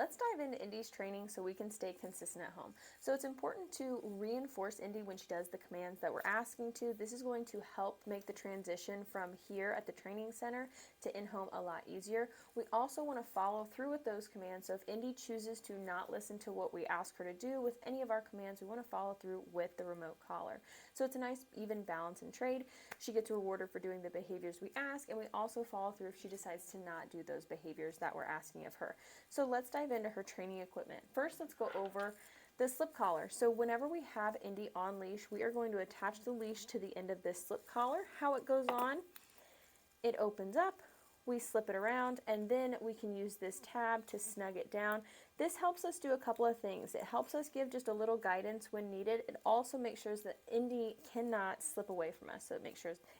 let's dive into Indy's training so we can stay consistent at home. So it's important to reinforce Indy when she does the commands that we're asking to. This is going to help make the transition from here at the training center to in-home a lot easier. We also want to follow through with those commands. So if Indy chooses to not listen to what we ask her to do with any of our commands, we want to follow through with the remote collar. So it's a nice even balance in trade. She gets rewarded for doing the behaviors we ask, and we also follow through if she decides to not do those behaviors that we're asking of her. So let's dive into her training equipment. First, let's go over the slip collar. So whenever we have Indy on leash, we are going to attach the leash to the end of this slip collar. How it goes on, it opens up, we slip it around, and then we can use this tab to snug it down. This helps us do a couple of things. It helps us give just a little guidance when needed. It also makes sure that Indy cannot slip away from us. So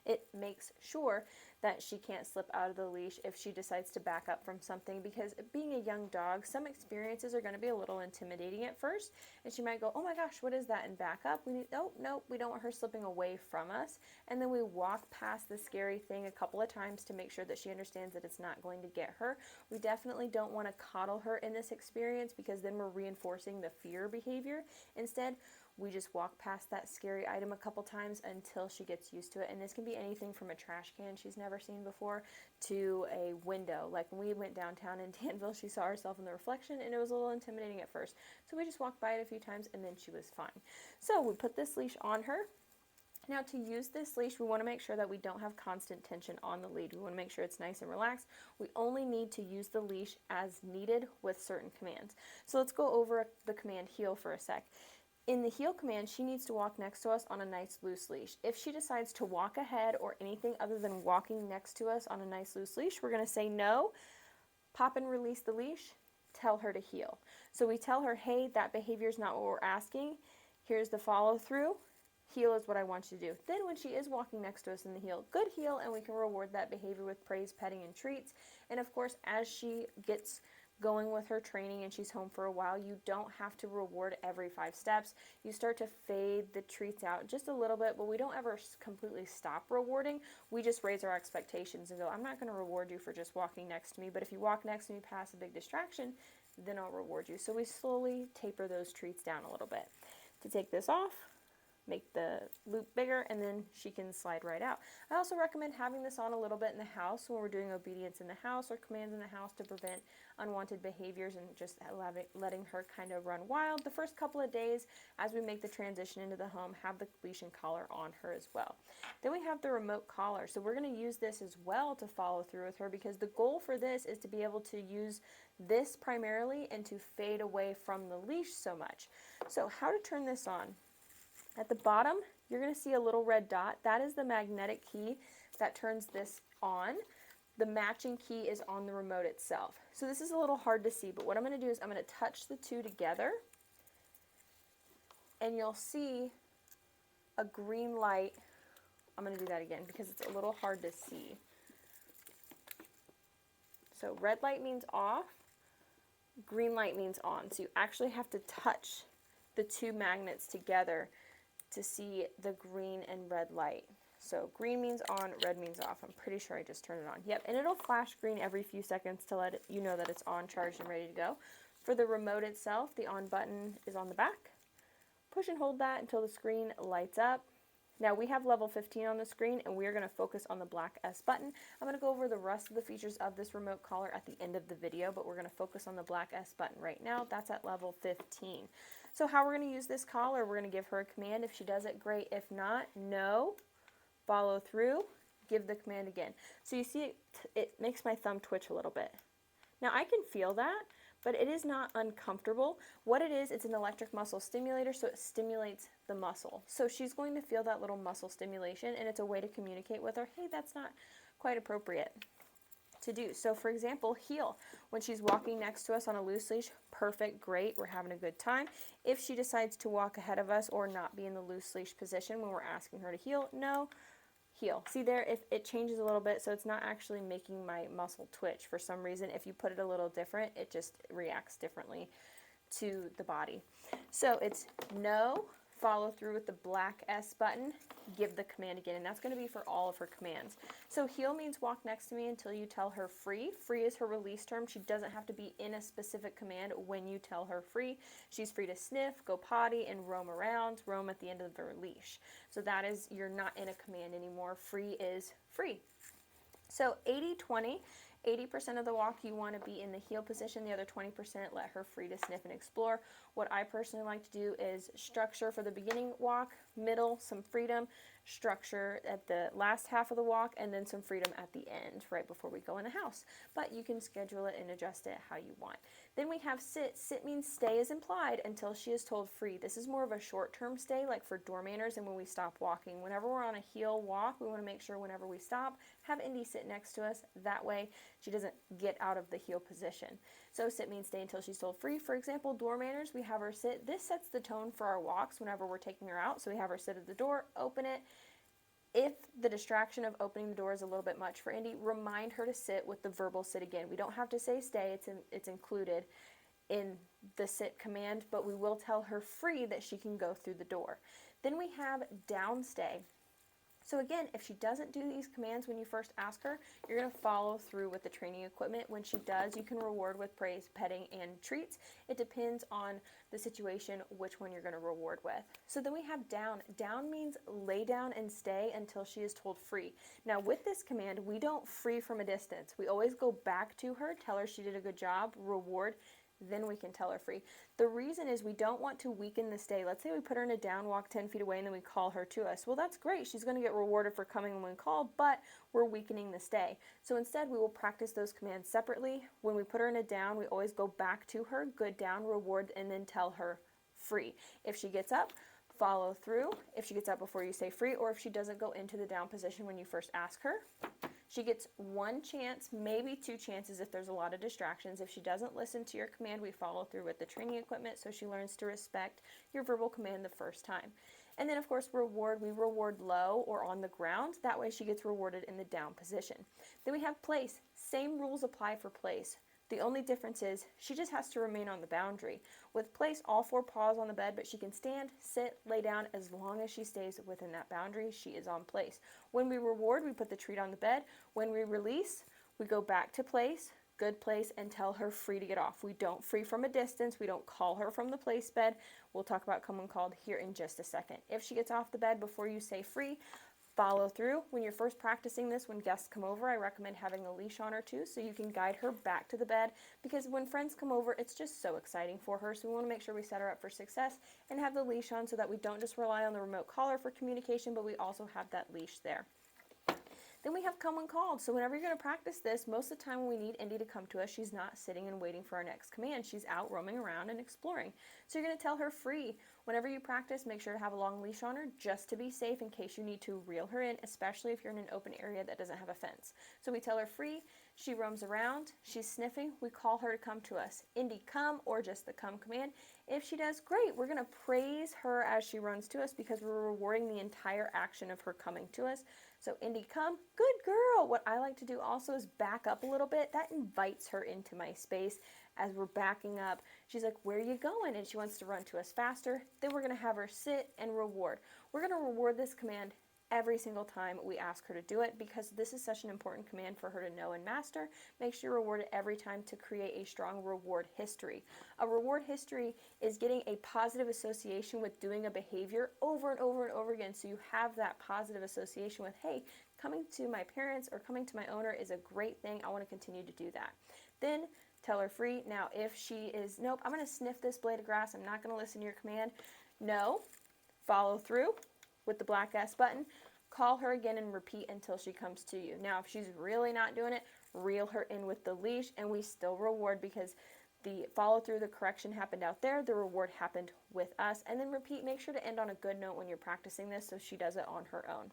it makes sure that she can't slip out of the leash if she decides to back up from something, because being a young dog, some experiences are going to be a little intimidating at first, and she might go, oh my gosh, what is that, and back up. Nope, we don't want her slipping away from us. And then we walk past the scary thing a couple of times to make sure that she understands that it's not going to get her. We definitely don't want to coddle her in this experience, because then we're reinforcing the fear behavior. Instead, we just walk past that scary item a couple times until she gets used to it. And this can be anything from a trash can she's never seen before to a window. Like when we went downtown in Danville, she saw herself in the reflection and it was a little intimidating at first. So we just walked by it a few times and then she was fine. So we put this leash on her. Now, to use this leash, we want to make sure that we don't have constant tension on the lead. We want to make sure it's nice and relaxed. We only need to use the leash as needed with certain commands. So let's go over the command heel for a sec. In the heel command, she needs to walk next to us on a nice loose leash. If she decides to walk ahead or anything other than walking next to us on a nice loose leash, we're going to say no, pop and release the leash, tell her to heel. So we tell her, hey, that behavior is not what we're asking. Here's the follow through. Heel is what I want you to do. Then when she is walking next to us in the heel, good heel, and we can reward that behavior with praise, petting, and treats. And of course, as she gets going with her training and she's home for a while, you don't have to reward every 5 steps. You start to fade the treats out just a little bit, but we don't ever completely stop rewarding. We just raise our expectations and go, I'm not going to reward you for just walking next to me, but if you walk next to me past a big distraction, then I'll reward you. So we slowly taper those treats down a little bit. To take this off, make the loop bigger, and then she can slide right out. I also recommend having this on a little bit in the house when we're doing obedience in the house or commands in the house to prevent unwanted behaviors and just letting her kind of run wild. The first couple of days as we make the transition into the home, have the leash and collar on her as well. Then we have the remote collar. So we're going to use this as well to follow through with her, because the goal for this is to be able to use this primarily and to fade away from the leash so much. So how to turn this on? At the bottom, you're going to see a little red dot. That is the magnetic key that turns this on. The matching key is on the remote itself. So this is a little hard to see, but what I'm going to do is I'm going to touch the two together, and you'll see a green light. I'm going to do that again because it's a little hard to see. So red light means off, green light means on. So you actually have to touch the two magnets together to see the green and red light. So green means on, red means off. I'm pretty sure I just turned it on. Yep, and it'll flash green every few seconds to let you know that it's on, charged, and ready to go. For the remote itself, the on button is on the back. Push and hold that until the screen lights up. Now we have level 15 on the screen, and we're going to focus on the black S button. I'm going to go over the rest of the features of this remote collar at the end of the video, but we're going to focus on the black S button right now. That's at level 15. So how we're going to use this collar, we're going to give her a command. If she does it, great. If not, no. Follow through. Give the command again. So you see it makes my thumb twitch a little bit. Now I can feel that, but it is not uncomfortable. What it is, it's an electric muscle stimulator, so it stimulates the muscle. So she's going to feel that little muscle stimulation, and it's a way to communicate with her, hey, that's not quite appropriate to do. So for example, heel. When she's walking next to us on a loose leash, perfect, great, we're having a good time. If she decides to walk ahead of us or not be in the loose leash position when we're asking her to heel, no, heel. See there, if it changes a little bit, so it's not actually making my muscle twitch for some reason. If you put it a little different, it just reacts differently to the body. So it's no, follow through with the black S button, give the command again, and that's going to be for all of her commands. So heel means walk next to me until you tell her free. Free is her release term. She doesn't have to be in a specific command when you tell her free. She's free to sniff, go potty, and roam around, roam at the end of her leash. So that is, you're not in a command anymore. Free is free. So 80-20. 80% of the walk you want to be in the heel position, the other 20% let her free to sniff and explore. What I personally like to do is structure for the beginning walk, middle, some freedom, structure at the last half of the walk, and then some freedom at the end, right before we go in the house. But you can schedule it and adjust it how you want. Then we have sit. Sit means stay is implied until she is told free. This is more of a short-term stay, like for door manners and when we stop walking. Whenever we're on a heel walk, we want to make sure whenever we stop, have Indy sit next to us. That way she doesn't get out of the heel position. So sit means stay until she's told free. For example, door manners, we have her sit. This sets the tone for our walks whenever we're taking her out. So we have her sit at the door, open it. If the distraction of opening the door is a little bit much for Indy, remind her to sit with the verbal sit again. We don't have to say stay, it's included in the sit command, but we will tell her free that she can go through the door. Then we have down stay. So again, if she doesn't do these commands when you first ask her, you're going to follow through with the training equipment. When she does, you can reward with praise, petting, and treats. It depends on the situation which one you're going to reward with. So then we have down. Down means lay down and stay until she is told free. Now with this command, we don't free from a distance. We always go back to her, tell her she did a good job, reward, then we can tell her free. The reason is we don't want to weaken the stay. Let's say we put her in a down walk 10 feet away and then we call her to us. Well, that's great. She's going to get rewarded for coming when called, but we're weakening the stay. So instead, we will practice those commands separately. When we put her in a down, we always go back to her, good down, reward, and then tell her free. If she gets up, follow through. If she gets up before you say free, or if she doesn't go into the down position when you first ask her, she gets one chance, maybe two chances if there's a lot of distractions. If she doesn't listen to your command, we follow through with the training equipment so she learns to respect your verbal command the first time. And then, of course, reward. We reward low or on the ground. That way she gets rewarded in the down position. Then we have place. Same rules apply for place. The only difference is she just has to remain on the boundary. With place, all four paws on the bed, but she can stand, sit, lay down. As long as she stays within that boundary, she is on place. When we reward, we put the treat on the bed. When we release, we go back to place, good place, and tell her free to get off. We don't free from a distance. We don't call her from the place bed. We'll talk about come when called here in just a second. If she gets off the bed before you say free, follow through. When you're first practicing this, when guests come over, I recommend having a leash on her too, so you can guide her back to the bed, because when friends come over, it's just so exciting for her. So we want to make sure we set her up for success and have the leash on so that we don't just rely on the remote collar for communication, but we also have that leash there. Then we have come when called. So whenever you're going to practice this, most of the time when we need Indy to come to us, she's not sitting and waiting for our next command. She's out roaming around and exploring. So you're going to tell her free. Whenever you practice, make sure to have a long leash on her just to be safe in case you need to reel her in, especially if you're in an open area that doesn't have a fence. So we tell her free. She roams around. She's sniffing. We call her to come to us. Indy, come, or just the come command. If she does, great. We're going to praise her as she runs to us because we're rewarding the entire action of her coming to us. So Indy, come, good girl. What I like to do also is back up a little bit. That invites her into my space. As we're backing up, she's like, where are you going? And she wants to run to us faster. Then we're going to have her sit and reward. We're going to reward this command every single time we ask her to do it because this is such an important command for her to know and master. Make sure you reward it every time to create a strong reward history. A reward history is getting a positive association with doing a behavior over and over and over again, so you have that positive association with, hey, coming to my parents or coming to my owner is a great thing. I want to continue to do that. Then tell her free. Now, if she is, nope, I'm going to sniff this blade of grass, I'm not going to listen to your command. No, follow through with the black S button, call her again and repeat until she comes to you. Now, if she's really not doing it, reel her in with the leash and we still reward because the follow through, the correction happened out there, the reward happened with us, and then repeat. Make sure to end on a good note when you're practicing this so she does it on her own.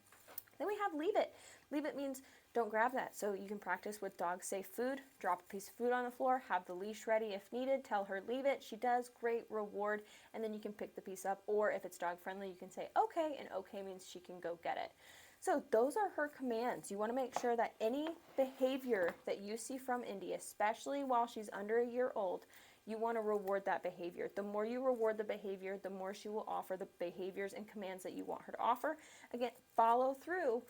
Then we have leave it. Leave it means don't grab that. So you can practice with dog safe food, drop a piece of food on the floor, have the leash ready if needed, tell her leave it. She does, great, reward, and then you can pick the piece up. Or if it's dog friendly, you can say okay, and okay means she can go get it. So those are her commands. You want to make sure that any behavior that you see from Indy, especially while she's under a year old, you want to reward that behavior. The more you reward the behavior, the more she will offer the behaviors and commands that you want her to offer. Again, follow through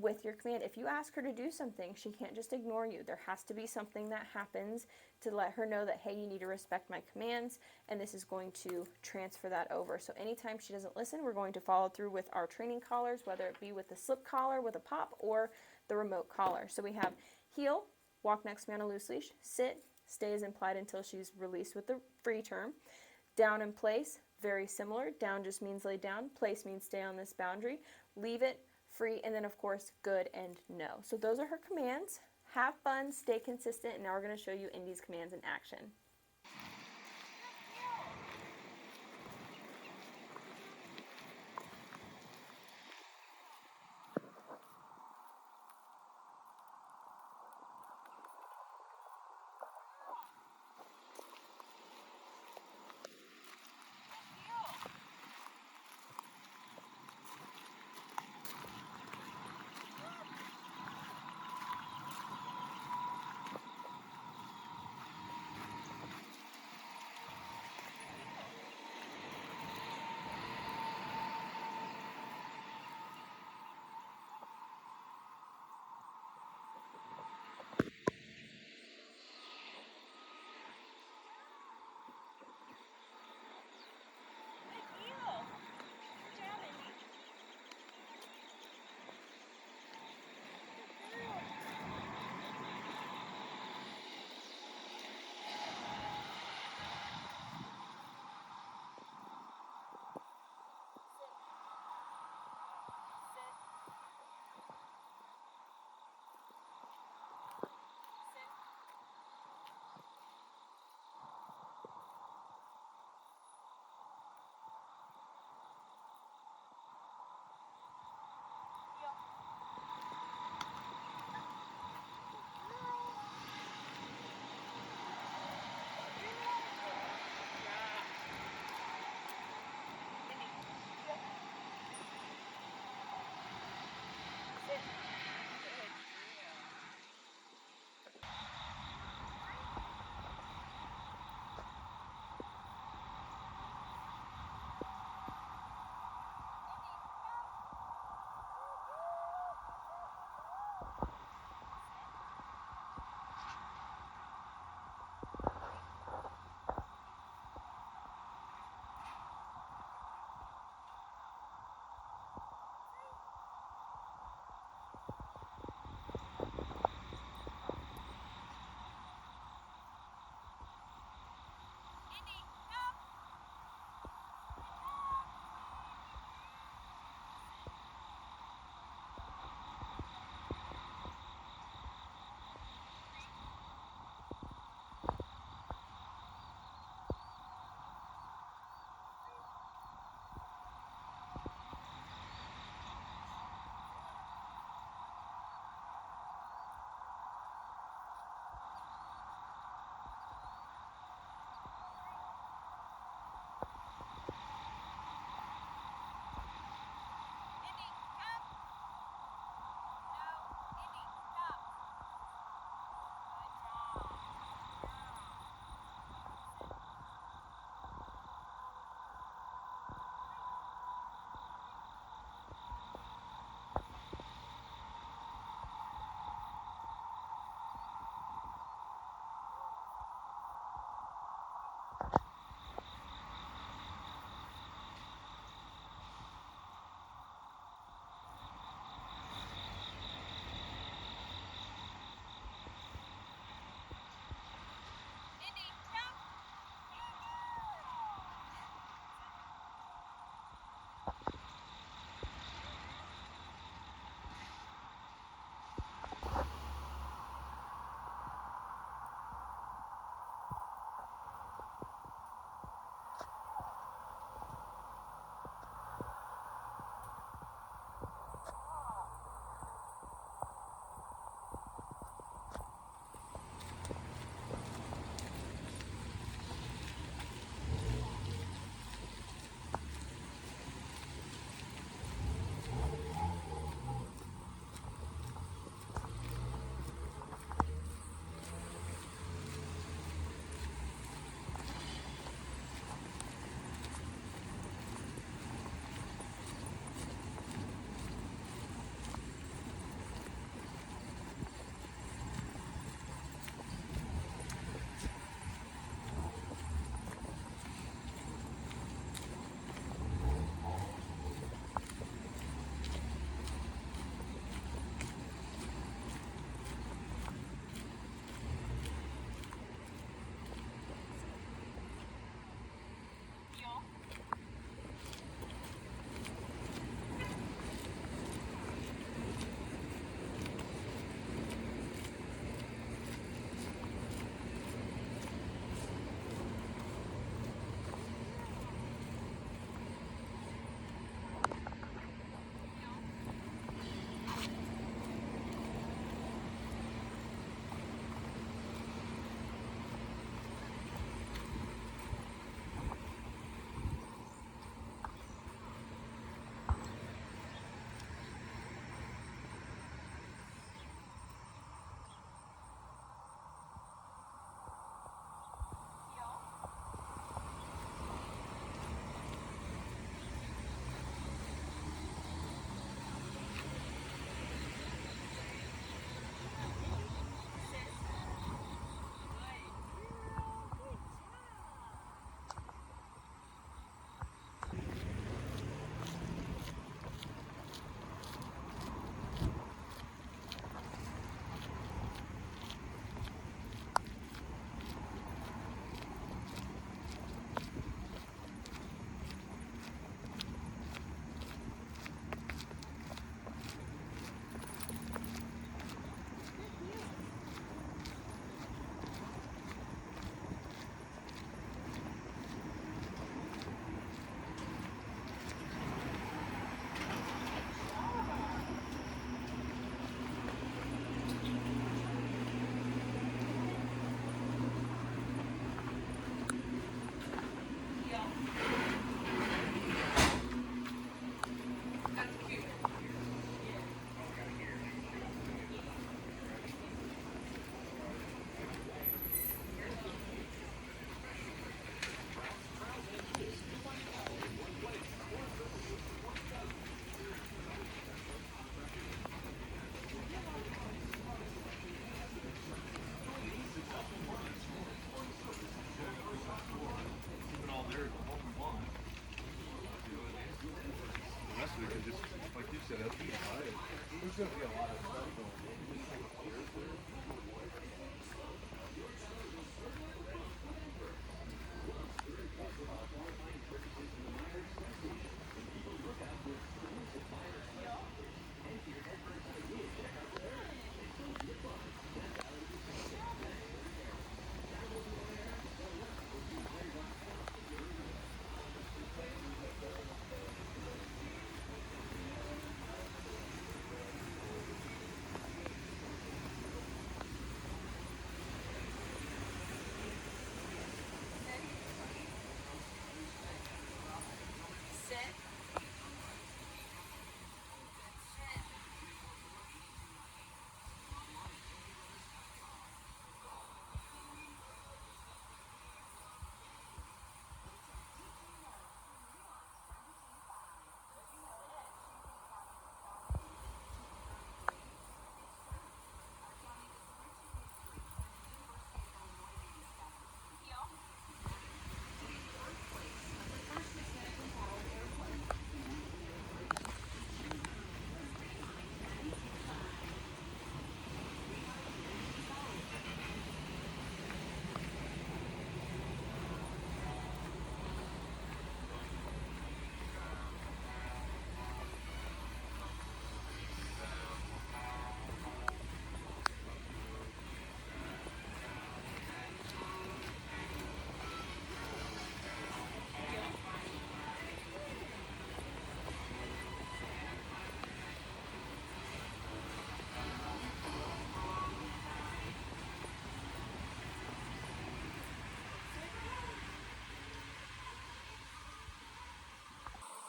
with your command. If you ask her to do something, she can't just ignore you. There has to be something that happens to let her know that, hey, you need to respect my commands, and this is going to transfer that over. So anytime she doesn't listen, we're going to follow through with our training collars, whether it be with the slip collar with a pop or the remote collar. So we have heel, walk next to me on a loose leash, sit, stay is implied until she's released with the free term. Down and place, very similar. Down just means lay down, place means stay on this boundary. Leave it, free, and then of course good and no. So those are her commands. Have fun, stay consistent, and now we're going to show you Indy's commands in action.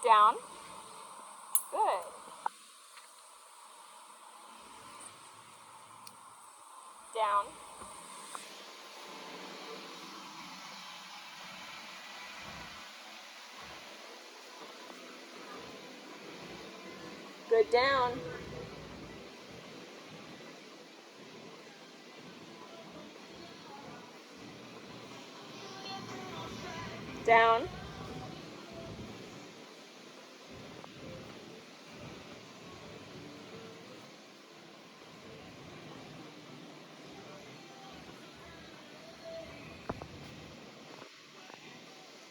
Down. Good. Down. Good. Down. Down.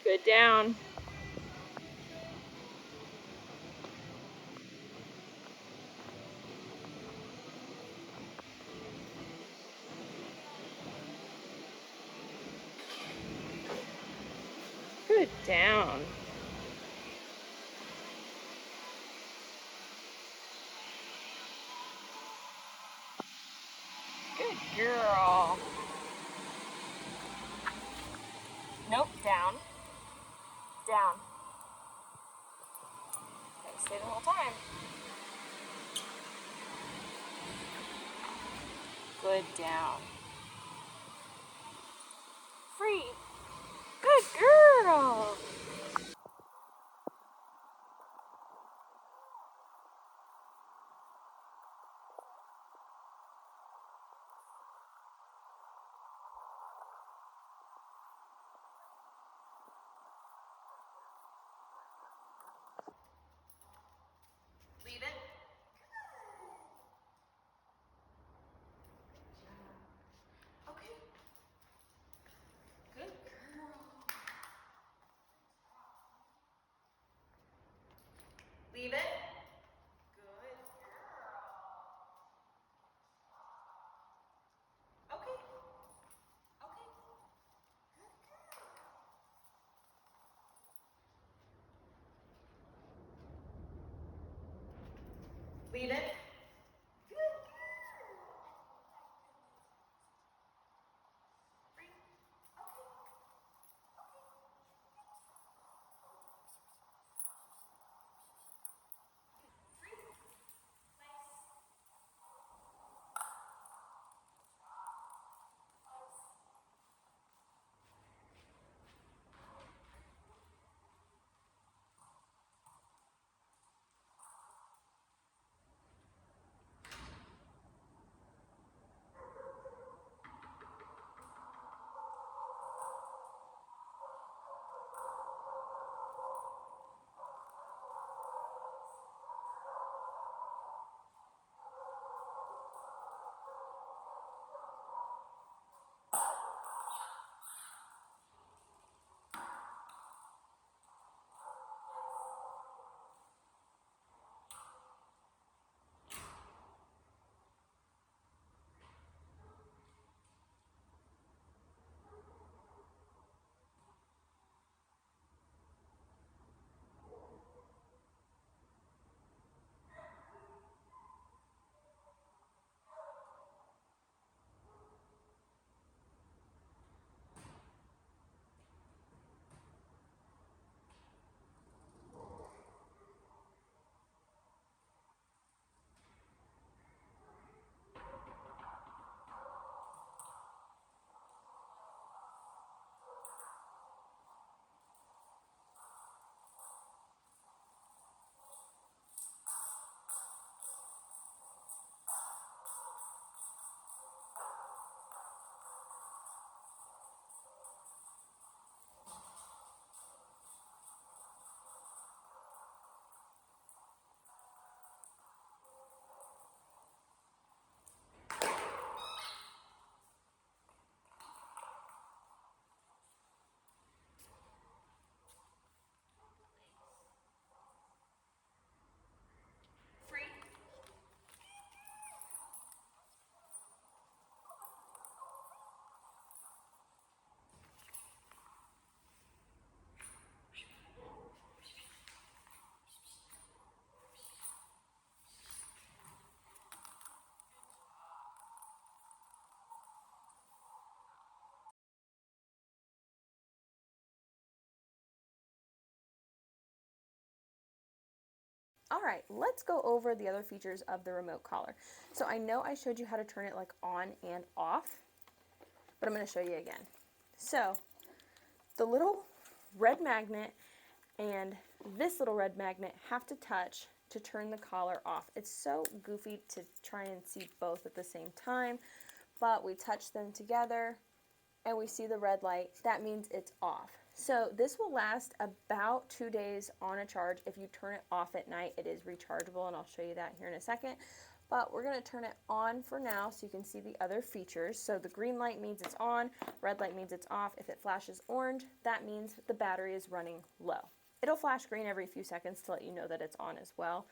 Good. Down. Good. Down. Good girl. Nope. Down. Down. Okay, stay the whole time. Good. Down. Free. Good girl. Leave it. Okay. Good girl. Leave it. Good girl. Okay. Okay. Leave it. Good girl. Free. Okay. All right, let's go over the other features of the remote collar. So I know I showed you how to turn it like on and off, but I'm going to show you again. So the little red magnet and this little red magnet have to touch to turn the collar off. It's so goofy to try and see both at the same time, but we touch them together and we see the red light. That means it's off. So this will last about 2 days on a charge. If you turn it off at night, it is rechargeable, and I'll show you that here in a second. But we're going to turn it on for now so you can see the other features. So the green light means it's on, red light means it's off. If it flashes orange, that means the battery is running low. It'll flash green every few seconds to let you know that it's on as well.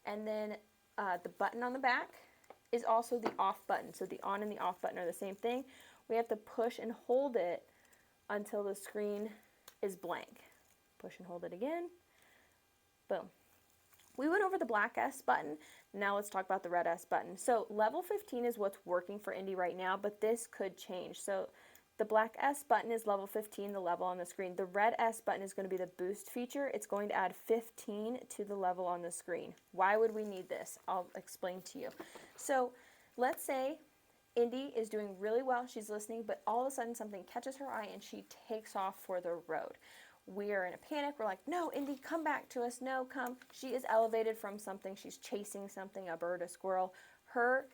And then the button on the back is also the off button. So the on and the off button are the same thing. We have to push and hold it until the screen is blank. Push and hold it again. Boom. We went over the black S button. Now let's talk about the red S button. So level 15 is what's working for Indy right now, but this could change. So the black S button is level 15, the level on the screen. The red S button is going to be the boost feature. It's going to add 15 to the level on the screen. Why would we need this? I'll explain to you. So let's say Indy is doing really well, she's listening, but all of a sudden something catches her eye and she takes off for the road. We are in a panic. We're like, no, Indy, come back to us. No, come. She is elevated from something. She's chasing something, a bird, a squirrel. Her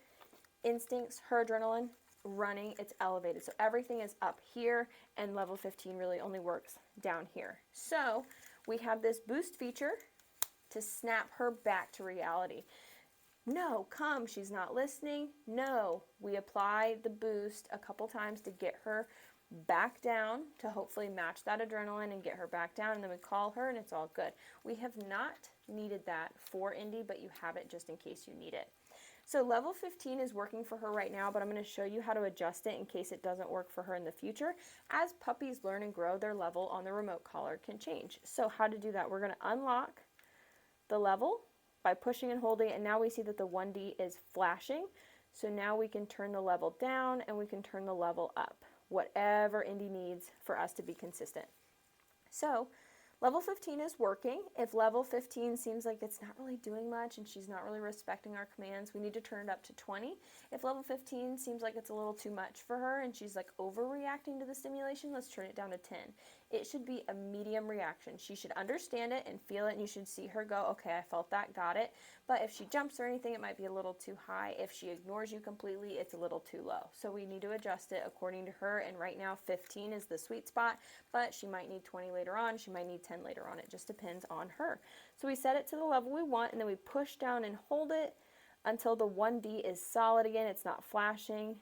instincts, her adrenaline, running, it's elevated. So everything is up here, and level 15 really only works down here. So we have this boost feature to snap her back to reality. No, come, she's not listening. No, we apply the boost a couple times to get her back down, to hopefully match that adrenaline and get her back down, and then we call her and it's all good. We have not needed that for Indy, but you have it just in case you need it. So level 15 is working for her right now, but I'm going to show you how to adjust it in case it doesn't work for her in the future. As puppies learn and grow, their level on the remote collar can change. So how to do that? We're going to unlock the level by pushing and holding, and now we see that the 1D is flashing. So now we can turn the level down and we can turn the level up, whatever Indy needs for us to be consistent. So level 15 is working. If level 15 seems like it's not really doing much and she's not really respecting our commands, we need to turn it up to 20. If level 15 seems like it's a little too much for her and she's like overreacting to the stimulation, let's turn it down to 10. It should be a medium reaction. She should understand it and feel it, and you should see her go, okay, I felt that, got it. But if she jumps or anything, it might be a little too high. If she ignores you completely, it's a little too low. So we need to adjust it according to her, and right now 15 is the sweet spot, but she might need 20 later on, she might need 10 later on. It just depends on her. So we set it to the level we want, and then we push down and hold it until the 1D is solid again, it's not flashing,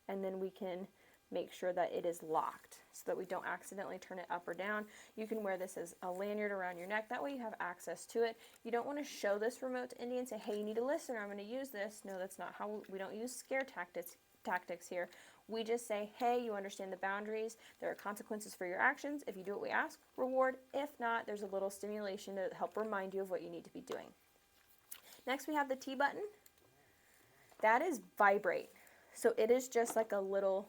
and then we can make sure that it is locked so that we don't accidentally turn it up or down. You can wear this as a lanyard around your neck. That way you have access to it. You don't want to show this remote to Indy and say, hey, you need to listen or I'm going to use this. No, that's not how we don't use scare tactics here. We just say, hey, you understand the boundaries. There are consequences for your actions. If you do what we ask, reward. If not, there's a little stimulation to help remind you of what you need to be doing. Next, we have the T button. That is vibrate. So it is just like a little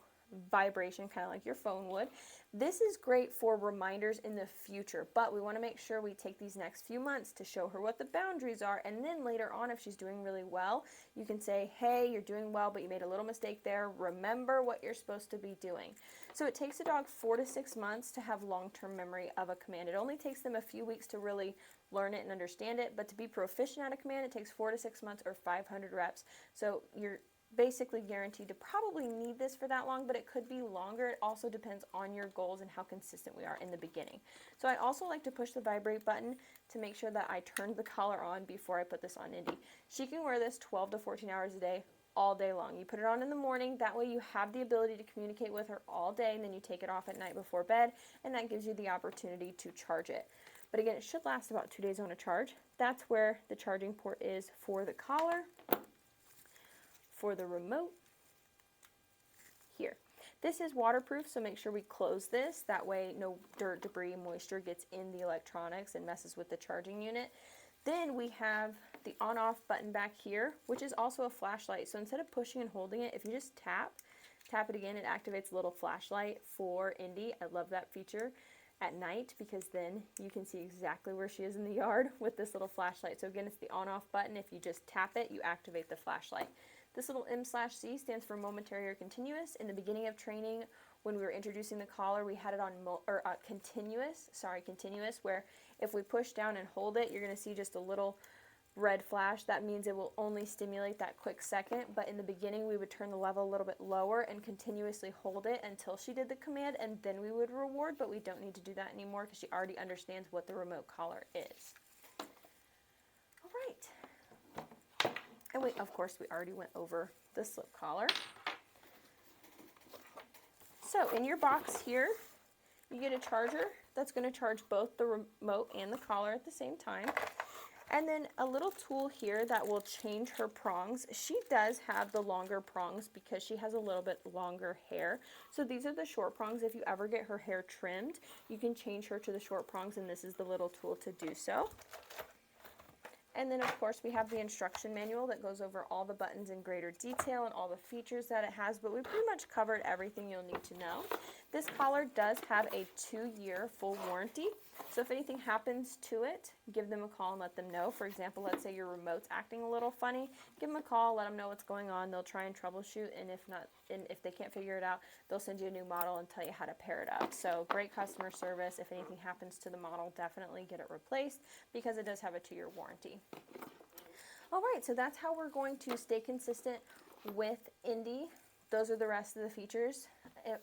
vibration, kind of like your phone would. This is great for reminders in the future, but we want to make sure we take these next few months to show her what the boundaries are, and then later on, if she's doing really well, you can say, hey, you're doing well, but you made a little mistake there. Remember what you're supposed to be doing. So it takes a dog 4 to 6 months to have long-term memory of a command. It only takes them a few weeks to really learn it and understand it, but to be proficient at a command, it takes 4 to 6 months or 500 reps. So you're basically guaranteed to probably need this for that long, but it could be longer. It also depends on your goals and how consistent we are in the beginning. So I also like to push the vibrate button to make sure that I turned the collar on before I put this on Indy. She can wear this 12 to 14 hours a day, all day long. You put it on in the morning, that way you have the ability to communicate with her all day, and then you take it off at night before bed, and that gives you the opportunity to charge it. But again, it should last about 2 days on a charge. That's where the charging port is for the collar. For the remote, here. This is waterproof, so make sure we close this. That way no dirt, debris, moisture gets in the electronics and messes with the charging unit. Then we have the on-off button back here, which is also a flashlight. So instead of pushing and holding it, if you just tap it again, it activates a little flashlight for Indy. I love that feature. at night, because then you can see exactly where she is in the yard with this little flashlight. So again, it's the on-off button. If you just tap it, you activate the flashlight. This little M/C stands for momentary or continuous. In the beginning of training, when we were introducing the collar, we had it on continuous, where if we push down and hold it, you're going to see just a little red flash. That means it will only stimulate that quick second, but in the beginning we would turn the level a little bit lower and continuously hold it until she did the command, and then we would reward, but we don't need to do that anymore because she already understands what the remote collar is. All right. And of course, we already went over the slip collar. So in your box here, you get a charger that's going to charge both the remote and the collar at the same time. And then a little tool here that will change her prongs. She does have the longer prongs because she has a little bit longer hair. So these are the short prongs. If you ever get her hair trimmed, you can change her to the short prongs, and this is the little tool to do so. And then, of course, we have the instruction manual that goes over all the buttons in greater detail and all the features that it has, but we pretty much covered everything you'll need to know. This collar does have a 2-year full warranty, so if anything happens to it, give them a call and let them know. For example, let's say your remote's acting a little funny, give them a call, let them know what's going on. They'll try and troubleshoot, and if not, and if they can't figure it out, they'll send you a new model and tell you how to pair it up. So great customer service. If anything happens to the model, definitely get it replaced because it does have a 2-year warranty. All right, so that's how we're going to stay consistent with Indy. Those are the rest of the features.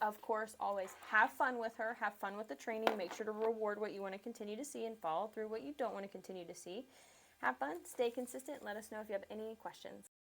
Of course, always have fun with her, have fun with the training, make sure to reward what you want to continue to see and follow through what you don't want to continue to see. Have fun, stay consistent, let us know if you have any questions.